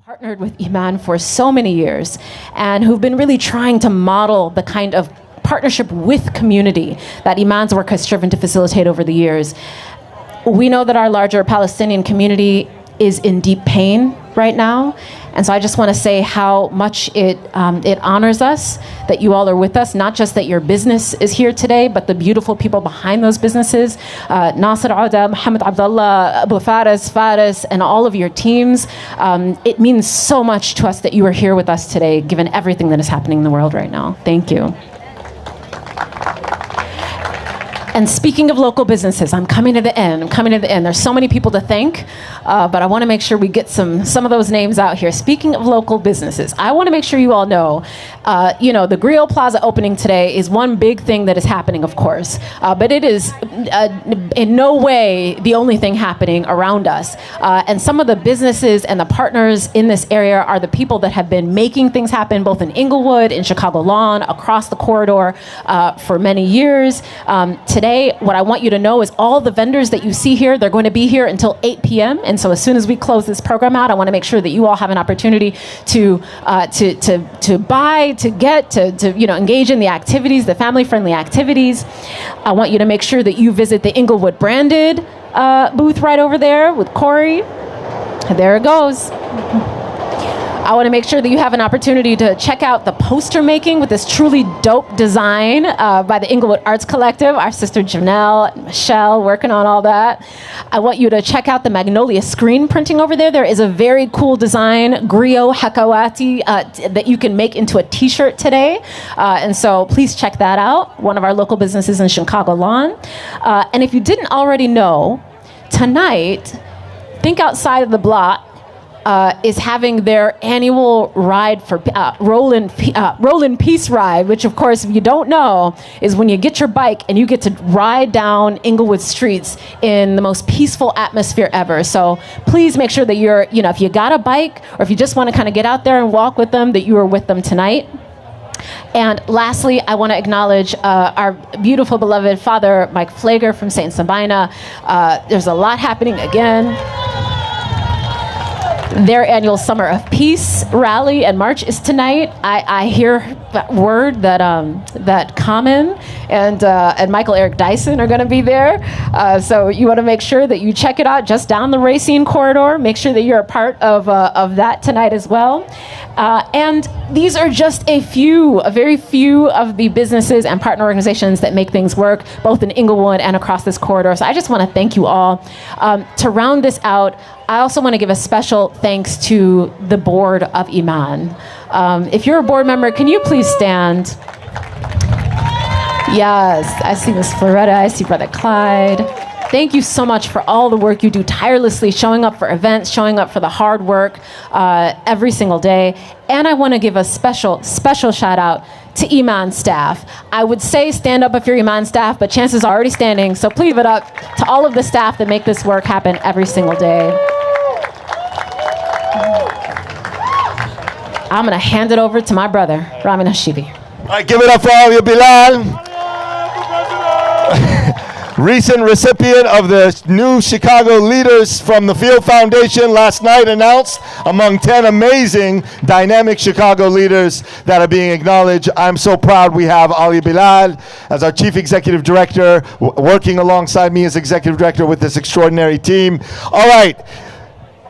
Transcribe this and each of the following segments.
partnered with Iman for so many years and who've been really trying to model the kind of partnership with community that Iman's work has striven to facilitate over the years. We know that our larger Palestinian community is in deep pain right now. And so I just want to say how much it honors us that you all are with us, not just that your business is here today, but the beautiful people behind those businesses, Nasser Auda, Mohammed Abdullah, Abu Faris, and all of your teams. It means so much to us that you are here with us today, given everything that is happening in the world right now. Thank you. And speaking of local businesses, I'm coming to the end. There's so many people to thank, but I want to make sure we get some of those names out here. Speaking of local businesses, I want to make sure you all know, the Griot Plaza opening today is one big thing that is happening, of course, but it is in no way the only thing happening around us. And some of the businesses and the partners in this area are the people that have been making things happen, both in Inglewood, in Chicago Lawn, across the corridor for many years. Today, what I want you to know is all the vendors that you see here, they're going to be here until 8 p.m. And so as soon as we close this program out, I want to make sure that you all have an opportunity to buy, to engage in the activities, the family-friendly activities. I want you to make sure that you visit the Inglewood branded booth right over there with Corey. There it goes. I want to make sure that you have an opportunity to check out the poster making with this truly dope design by the Inglewood Arts Collective, our sister Janelle and Michelle working on all that. I want you to check out the Magnolia screen printing over there. There is a very cool design, Griot Hakawati, that you can make into a t-shirt today. And so please check that out, one of our local businesses in Chicago Lawn. And if you didn't already know, tonight, Think Outside of the Block is having their annual ride for Rollin' Peace Ride, which, of course, if you don't know, is when you get your bike and you get to ride down Inglewood streets in the most peaceful atmosphere ever. So please make sure that you're, if you got a bike or if you just want to kind of get out there and walk with them, that you are with them tonight. And lastly, I want to acknowledge our beautiful, beloved father, Mike Flager from St. Sabina. There's a lot happening again. Their annual Summer of Peace rally and march is tonight. I hear that word that Common and Michael Eric Dyson are going to be there. So you want to make sure that you check it out just down the Racine corridor. Make sure that you're a part of that tonight as well. And these are just a very few of the businesses and partner organizations that make things work, both in Inglewood and across this corridor. So I just want to thank you all. To round this out, I also want to give a special thanks to the board of Iman. If you're a board member, can you please stand? Yes, I see Miss Floretta, I see Brother Clyde. Thank you so much for all the work you do tirelessly, showing up for events, showing up for the hard work every single day. And I want to give a special shout out to Iman staff. I would say stand up if you're Iman staff, but chances are already standing. So please give it up to all of the staff that make this work happen every single day. I'm going to hand it over to my brother, Ramin Hashibi. All right, give it up for all you, Bilal. Recent recipient of the new Chicago Leaders from the Field Foundation last night announced among 10 amazing dynamic Chicago leaders that are being acknowledged. I'm so proud we have Ali Bilal as our Chief Executive Director, working alongside me as Executive Director with this extraordinary team. All right,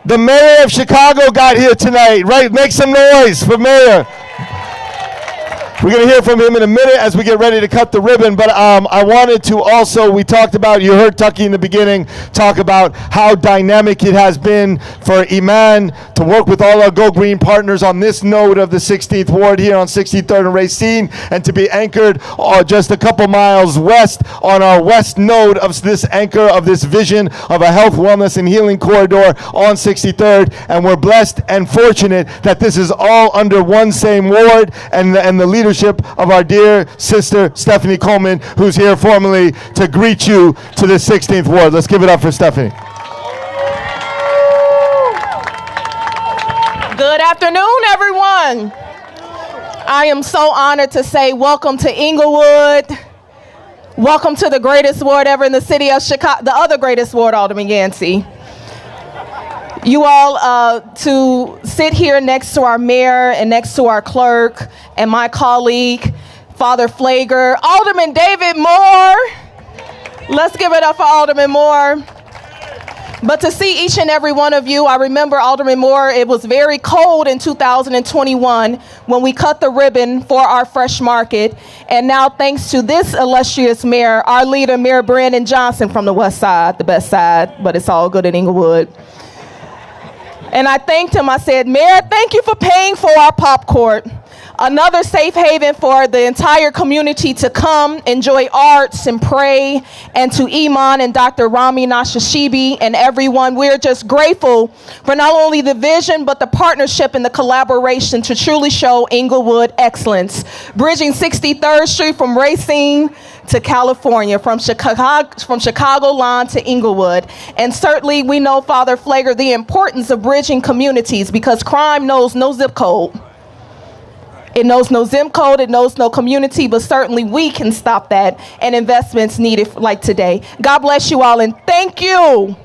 the Mayor of Chicago got here tonight, right? Make some noise for Mayor. We're going to hear from him in a minute as we get ready to cut the ribbon, but I wanted to also, we talked about, you heard Tucky in the beginning talk about how dynamic it has been for Iman to work with all our Go Green partners on this node of the 16th Ward here on 63rd and Racine, and to be anchored just a couple miles west on our west node of this anchor of this vision of a health, wellness, and healing corridor on 63rd. And we're blessed and fortunate that this is all under one same ward, and the leadership of our dear sister Stephanie Coleman, who's here formally to greet you to the 16th Ward. Let's give it up for Stephanie. Good afternoon, everyone. I am so honored to say welcome to Inglewood. Welcome to the greatest ward ever in the city of Chicago, the other greatest ward, Alderman Yancey. You all to sit here next to our mayor and next to our clerk and my colleague, Father Flager, Alderman David Moore. Let's give it up for Alderman Moore. But to see each and every one of you, I remember Alderman Moore, it was very cold in 2021 when we cut the ribbon for our fresh market. And now thanks to this illustrious mayor, our leader, Mayor Brandon Johnson from the west side, the best side, but it's all good in Inglewood. And I thanked him. I said, Mayor, thank you for paying for our pop court. Another safe haven for the entire community to come, enjoy arts and pray. And to Iman and Dr. Rami Nashashibi and everyone, we're just grateful for not only the vision, but the partnership and the collaboration to truly show Inglewood excellence. Bridging 63rd Street from Racine to California, from Chicago line to Inglewood. And certainly we know, Father Flager, the importance of bridging communities because crime knows no zip code. It knows no zip code, it knows no community, but certainly we can stop that and investments needed like today. God bless you all and thank you.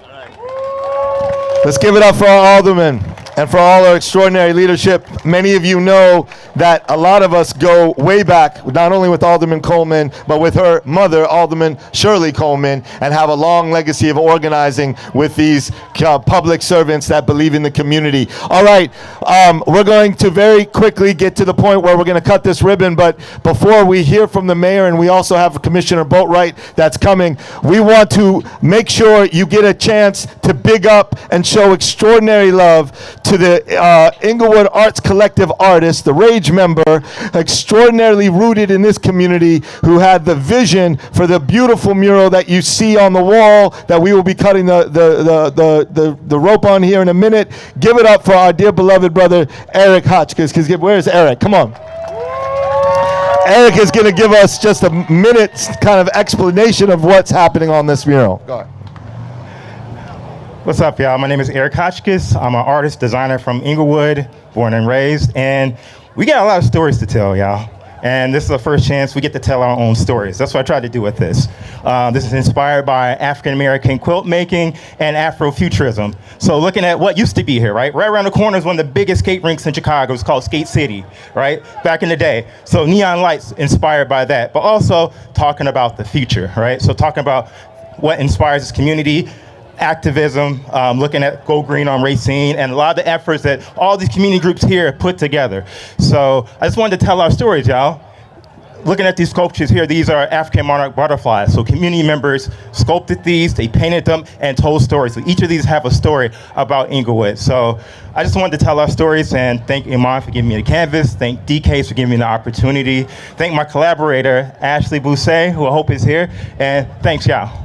Let's give it up for our aldermen and for all our extraordinary leadership. Many of you know that a lot of us go way back, not only with Alderman Coleman, but with her mother, Alderman Shirley Coleman, and have a long legacy of organizing with these public servants that believe in the community. All right, we're going to very quickly get to the point where we're going to cut this ribbon, but before we hear from the mayor, and we also have Commissioner Boatwright that's coming, we want to make sure you get a chance to big up and show extraordinary love to the Inglewood Arts Collective artist, the Rage member, extraordinarily rooted in this community, who had the vision for the beautiful mural that you see on the wall that we will be cutting the rope on here in a minute. Give it up for our dear beloved brother, Eric Hotchkiss. Where's Eric? Come on. Eric is going to give us just a minute's kind of explanation of what's happening on this mural. Go ahead. What's up, y'all? My name is Eric Hotchkiss. I'm an artist, designer from Inglewood, born and raised, and we got a lot of stories to tell, y'all. And this is the first chance we get to tell our own stories. That's what I tried to do with this. This is inspired by African-American quilt making and Afrofuturism. So looking at what used to be here, right? Right around the corner is one of the biggest skate rinks in Chicago. It's called Skate City, right? Back in the day. So neon lights inspired by that, but also talking about the future, right? So talking about what inspires this community, activism, looking at Go Green on Racine, and a lot of the efforts that all these community groups here put together. So I just wanted to tell our stories, y'all. Looking at these sculptures here, these are African monarch butterflies. So community members sculpted these, they painted them, and told stories. So each of these have a story about Inglewood. So I just wanted to tell our stories, and thank Iman for giving me the canvas. Thank DK for giving me the opportunity. Thank my collaborator, Ashley Bousset, who I hope is here. And thanks, y'all.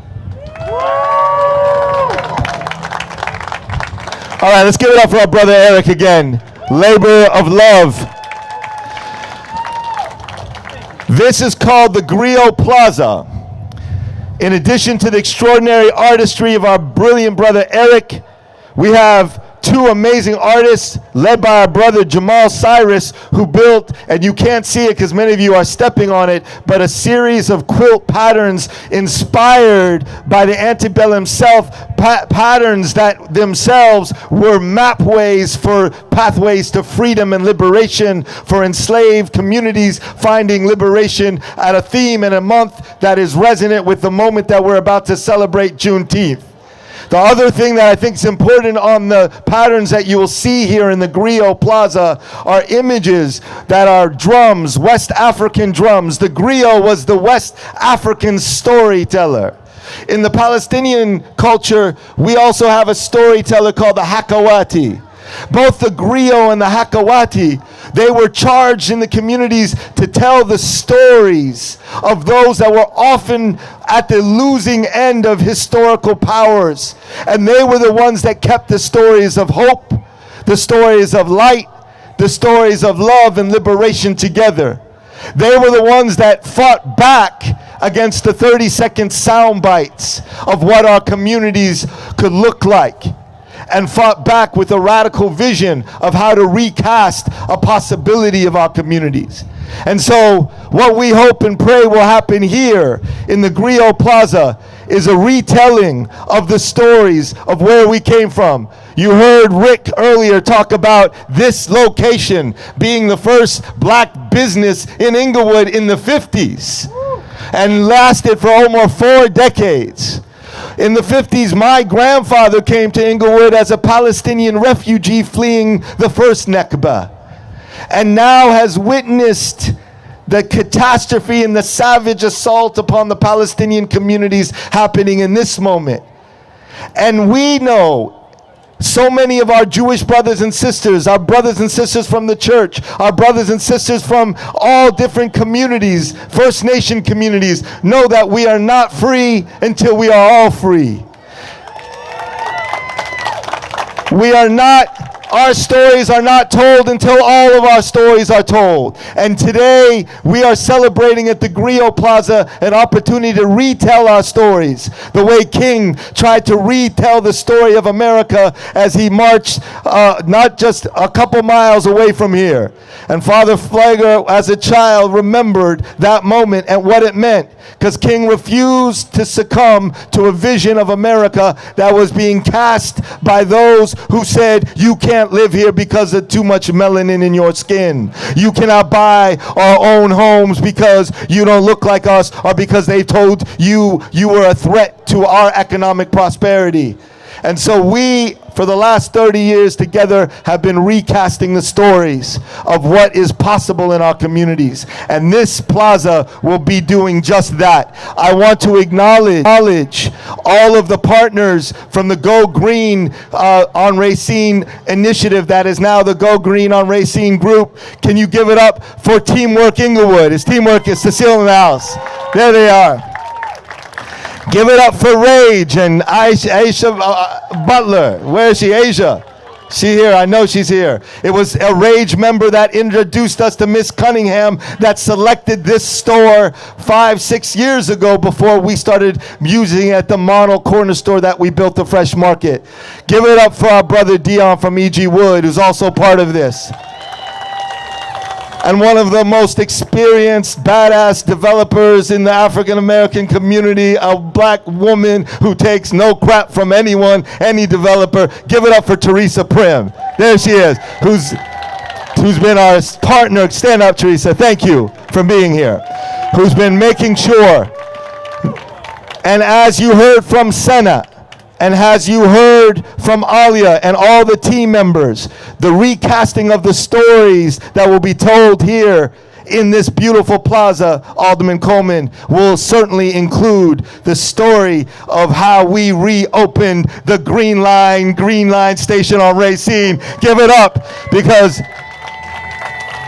All right, let's give it up for our brother Eric again. Labor of love. This is called the Griot Plaza. In addition to the extraordinary artistry of our brilliant brother Eric, we have two amazing artists led by our brother Jamal Cyrus, who built, and you can't see it because many of you are stepping on it, but a series of quilt patterns inspired by the antebellum patterns that themselves were mapways for pathways to freedom and liberation for enslaved communities finding liberation, at a theme and a month that is resonant with the moment that we're about to celebrate, Juneteenth. The other thing that I think is important on the patterns that you will see here in the Griot Plaza are images that are drums, West African drums. The griot was the West African storyteller. In the Palestinian culture, we also have a storyteller called the Hakawati. Both the griot and the Hakawati, they were charged in the communities to tell the stories of those that were often at the losing end of historical powers. And they were the ones that kept the stories of hope, the stories of light, the stories of love and liberation together. They were the ones that fought back against the 30-second sound bites of what our communities could look like, and fought back with a radical vision of how to recast a possibility of our communities. And so what we hope and pray will happen here in the Griot Plaza is a retelling of the stories of where we came from. You heard Rick earlier talk about this location being the first black business in Inglewood in the 50s and lasted for almost 4 decades. In the 50s, my grandfather came to Inglewood as a Palestinian refugee fleeing the first Nakba, and now has witnessed the catastrophe and the savage assault upon the Palestinian communities happening in this moment. And we know so many of our Jewish brothers and sisters, our brothers and sisters from the church, our brothers and sisters from all different communities, First Nation communities, know that we are not free until we are all free. We are not, our stories are not told until all of our stories are told. And today we are celebrating at the Griot Plaza an opportunity to retell our stories. The way King tried to retell the story of America as he marched not just a couple miles away from here. And Father Flagler, as a child, remembered that moment and what it meant, because King refused to succumb to a vision of America that was being cast by those who said, you can't live here because of too much melanin in your skin. You cannot buy our own homes because you don't look like us, or because they told you you were a threat to our economic prosperity. And so we, for the last 30 years together, have been recasting the stories of what is possible in our communities. And this plaza will be doing just that. I want to acknowledge all of the partners from the Go Green on Racine initiative that is now the Go Green on Racine group. Can you give it up for Teamwork Inglewood? Is Teamwork is Cecile in the house? There they are. Give it up for Rage and Aisha Butler. Where is she? Asia. She here. I know she's here. It was a Rage member that introduced us to Miss Cunningham that selected this store 5-6 years ago before we started using it at the model corner store that we built, the Fresh Market. Give it up for our brother Dion from E.G. Wood, who's also part of this. And one of the most experienced, badass developers in the African American community, a black woman who takes no crap from anyone, any developer. Give it up for Teresa Prim. There she is, who's been our partner. Stand up, Teresa. Thank you for being here. Who's been making sure. And as you heard from Senna, and as you heard from Alia and all the team members, the recasting of the stories that will be told here in this beautiful plaza, Alderman Coleman, will certainly include the story of how we reopened the Green Line station on Racine. Give it up, because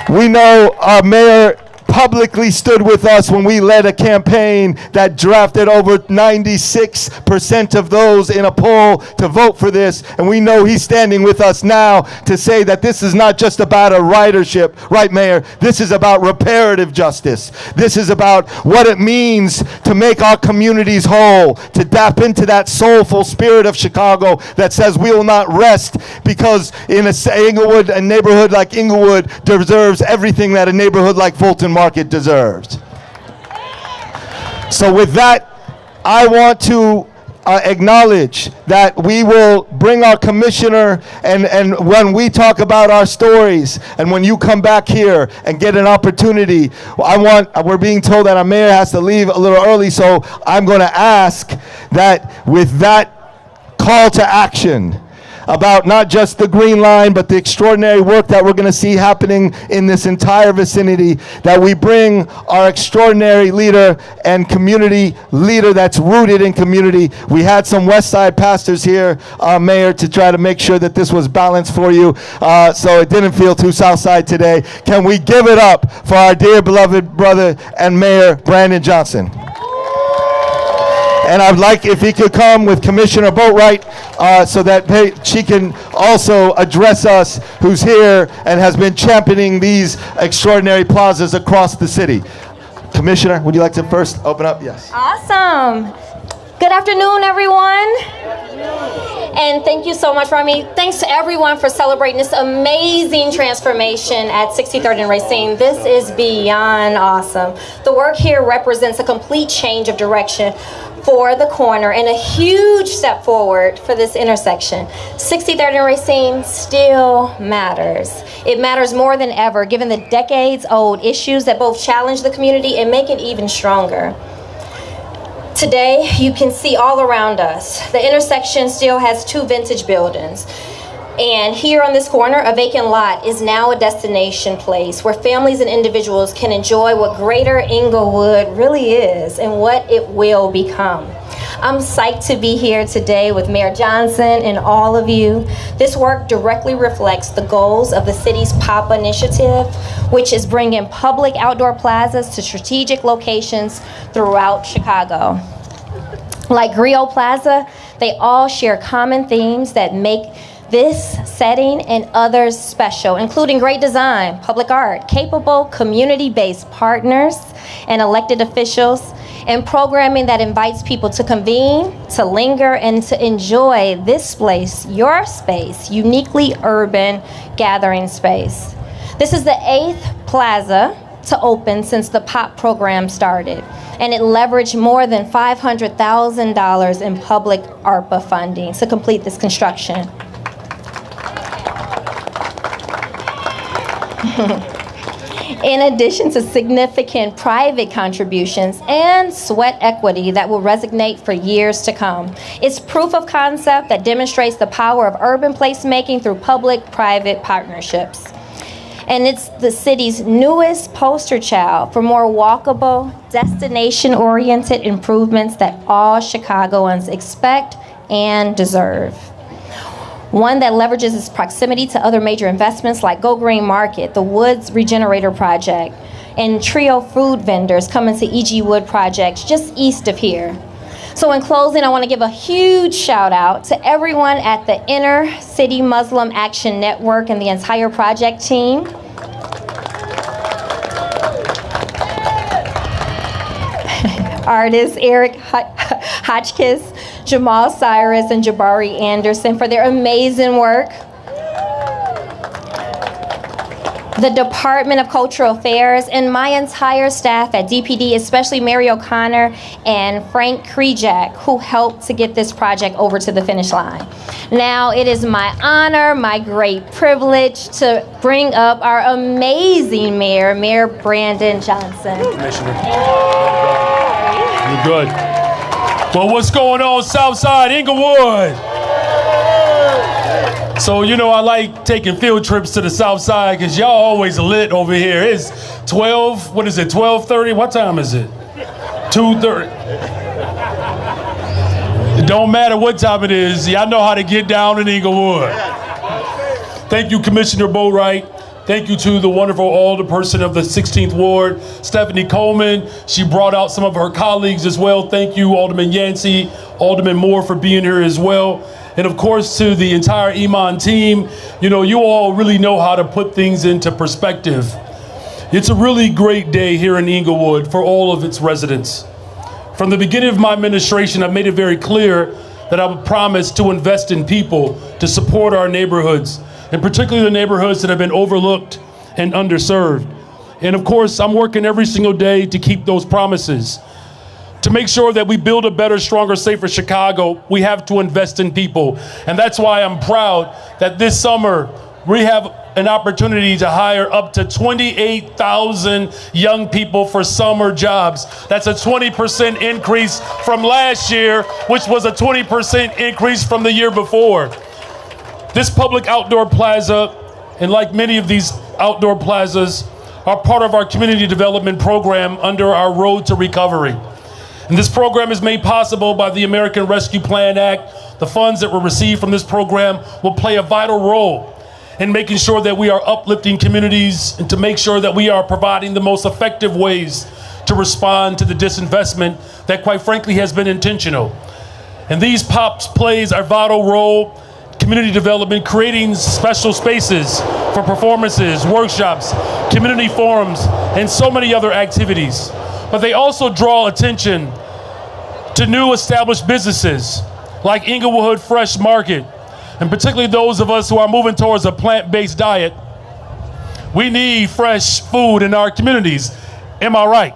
we know our mayor publicly stood with us when we led a campaign that drafted over 96% of those in a poll to vote for this. And we know he's standing with us now to say that this is not just about a ridership, right, Mayor? This is about reparative justice. This is about what it means to make our communities whole, to tap into that soulful spirit of Chicago that says we will not rest, because in a neighborhood like Inglewood deserves everything that a neighborhood like Fulton Market deserves. So with that, I want to acknowledge that we will bring our commissioner, and when we talk about our stories, and when you come back here and get an opportunity, we're being told that our mayor has to leave a little early, so I'm going to ask that with that call to action about not just the Green Line, but the extraordinary work that we're going to see happening in this entire vicinity, that we bring our extraordinary leader and community leader that's rooted in community. We had some West Side pastors here, Mayor, to try to make sure that this was balanced for you, so it didn't feel too South Side today. Can we give it up for our dear beloved brother and Mayor Brandon Johnson? And I'd like if he could come with Commissioner Boatwright so that she can also address us, who's here and has been championing these extraordinary plazas across the city. Commissioner, would you like to first open up? Yes. Awesome. Good afternoon, everyone. And thank you so much, Rami. Thanks to everyone for celebrating this amazing transformation at 63rd and Racine. This is beyond awesome. The work here represents a complete change of direction for the corner and a huge step forward for this intersection. 63rd and Racine still matters. It matters more than ever given the decades-old issues that both challenge the community and make it even stronger. Today, you can see all around us, the intersection still has 2 vintage buildings. And here on this corner, a vacant lot is now a destination place where families and individuals can enjoy what Greater Inglewood really is and what it will become. I'm psyched to be here today with Mayor Johnson and all of you. This work directly reflects the goals of the city's POP initiative, which is bringing public outdoor plazas to strategic locations throughout Chicago. Like Griot Plaza, they all share common themes that make this setting and others special, including great design, public art, capable community-based partners and elected officials, and programming that invites people to convene, to linger, and to enjoy this place, your space, uniquely urban gathering space. This is the 8th plaza to open since the POP program started, and it leveraged more than $500,000 in public ARPA funding to complete this construction. In addition to significant private contributions and sweat equity that will resonate for years to come. It's proof of concept that demonstrates the power of urban placemaking through public-private partnerships. And it's the city's newest poster child for more walkable, destination-oriented improvements that all Chicagoans expect and deserve. One that leverages its proximity to other major investments like Go Green Market, the Woods Regenerator Project, and Trio food vendors coming to E.G. Wood projects just east of here. So in closing, I want to give a huge shout out to everyone at the Inner City Muslim Action Network and the entire project team. Artists Eric Hotchkiss, Jamal Cyrus, and Jabari Anderson for their amazing work. The Department of Cultural Affairs and my entire staff at DPD, especially Mary O'Connor and Frank Krijak, who helped to get this project over to the finish line. Now, it is my honor, my great privilege to bring up our amazing mayor, Mayor Brandon Johnson. Commissioner. You're good. Well, what's going on Southside Inglewood? So, you know, I like taking field trips to the South Side because y'all always lit over here. It's 12, what is it, 12:30? What time is it? 2:30. It don't matter what time it is. Y'all know how to get down in Inglewood. Thank you, Commissioner Boatwright. Thank you to the wonderful alderperson of the 16th Ward, Stephanie Coleman. She brought out some of her colleagues as well. Thank you, Alderman Yancey, Alderman Moore for being here as well. And of course, to the entire Iman team, you know, you all really know how to put things into perspective. It's a really great day here in Inglewood for all of its residents. From the beginning of my administration, I've made it very clear that I would promise to invest in people, to support our neighborhoods, and particularly the neighborhoods that have been overlooked and underserved. And of course, I'm working every single day to keep those promises. To make sure that we build a better, stronger, safer Chicago, we have to invest in people. And that's why I'm proud that this summer, we have an opportunity to hire up to 28,000 young people for summer jobs. That's a 20% increase from last year, which was a 20% increase from the year before. This public outdoor plaza, and like many of these outdoor plazas, are part of our community development program under our Road to Recovery. And this program is made possible by the American Rescue Plan Act. The funds that were received from this program will play a vital role in making sure that we are uplifting communities and to make sure that we are providing the most effective ways to respond to the disinvestment that quite frankly has been intentional. And these POPs plays a vital role community development, creating special spaces for performances, workshops, community forums, and so many other activities. But they also draw attention to new established businesses like Inglewood Fresh Market, and particularly those of us who are moving towards a plant-based diet. We need fresh food in our communities. Am I right?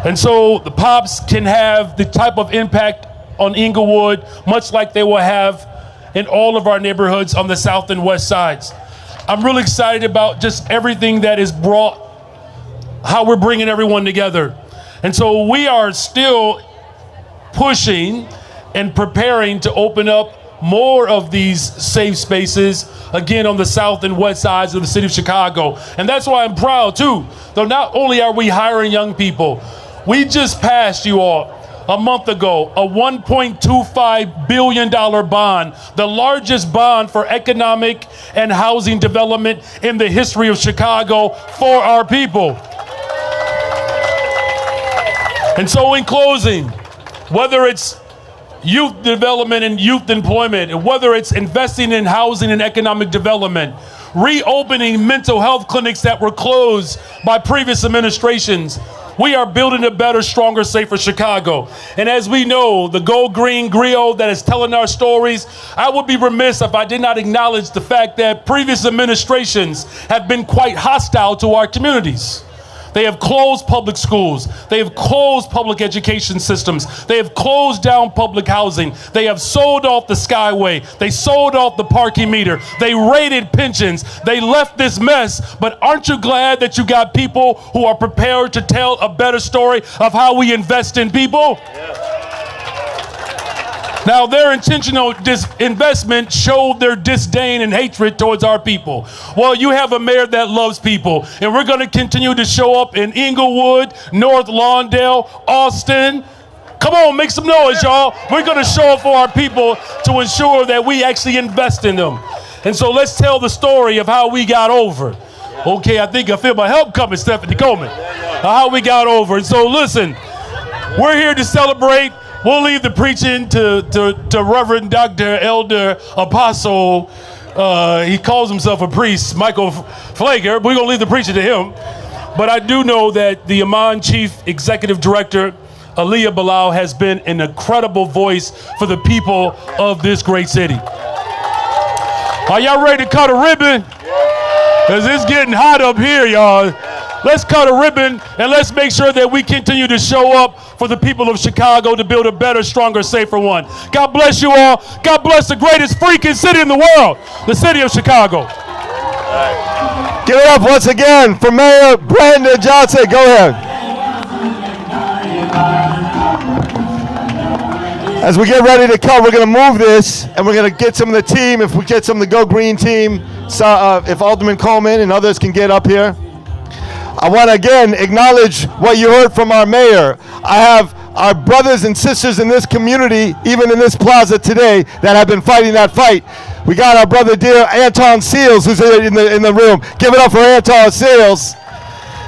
And so the Pops can have the type of impact on Inglewood, much like they will have in all of our neighborhoods on the south and west sides. I'm really excited about just everything that is brought, how we're bringing everyone together. And so we are still pushing and preparing to open up more of these safe spaces, again, on the south and west sides of the city of Chicago. And that's why I'm proud, too. Though not only are we hiring young people, we just passed, you all, a month ago, a $1.25 billion bond, the largest bond for economic and housing development in the history of Chicago for our people. And so in closing, whether it's youth development and youth employment, and whether it's investing in housing and economic development, reopening mental health clinics that were closed by previous administrations, we are building a better, stronger, safer Chicago. And as we know, the Go Green Griot that is telling our stories, I would be remiss if I did not acknowledge the fact that previous administrations have been quite hostile to our communities. They have closed public schools. They have closed public education systems. They have closed down public housing. They have sold off the Skyway. They sold off the parking meter. They raided pensions. They left this mess. But aren't you glad that you got people who are prepared to tell a better story of how we invest in people? Yeah. Now, their intentional disinvestment showed their disdain and hatred towards our people. Well, you have a mayor that loves people, and we're going to continue to show up in Inglewood, North Lawndale, Austin. Come on, make some noise, y'all. We're going to show up for our people to ensure that we actually invest in them. And so let's tell the story of how we got over. Okay, I think I feel my help coming, Stephanie Coleman. How we got over. And so listen, we're here to celebrate. We'll leave the preaching to Reverend Dr. Elder Apostle. He calls himself a priest, Michael Flager. We're going to leave the preaching to him. But I do know that the Amman Chief Executive Director, Aliyah Bilal, has been an incredible voice for the people of this great city. Are y'all ready to cut a ribbon? Because it's getting hot up here, y'all. Let's cut a ribbon and let's make sure that we continue to show up for the people of Chicago to build a better, stronger, safer one. God bless you all. God bless the greatest freaking city in the world, the city of Chicago. Give it up once again for Mayor Brandon Johnson. Go ahead. As we get ready to cut, we're going to move this and we're going to get some of the team. If we get some of the Go Green team, so, if Alderman Coleman and others can get up here. I want to again acknowledge what you heard from our mayor. I have our brothers and sisters in this community, even in this plaza today, that have been fighting that fight. We got our brother dear Anton Seals, who's in the room. Give it up for Anton Seals.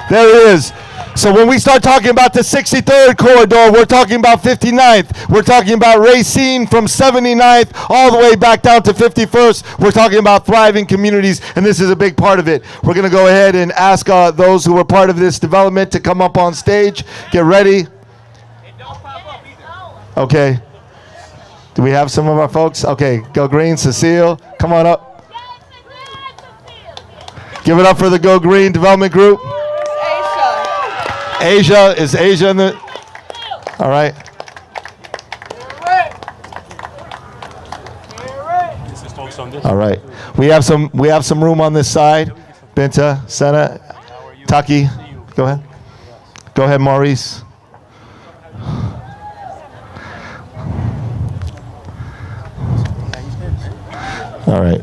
There he is. So when we start talking about the 63rd corridor, we're talking about 59th. We're talking about Racine from 79th all the way back down to 51st. We're talking about thriving communities, and this is a big part of it. We're going to go ahead and ask those who were part of this development to come up on stage. Get ready. Okay. Do we have some of our folks? Okay, Go Green, Cecile, come on up. Give it up for the Go Green Development Group. Asia, is Asia in the, all right. All right. We have some room on this side. Binta, Senna, Taki, go ahead. Go ahead, Maurice. All right.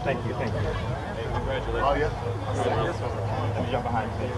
Thank you. Congratulations. Oh, yeah. Jump behind you.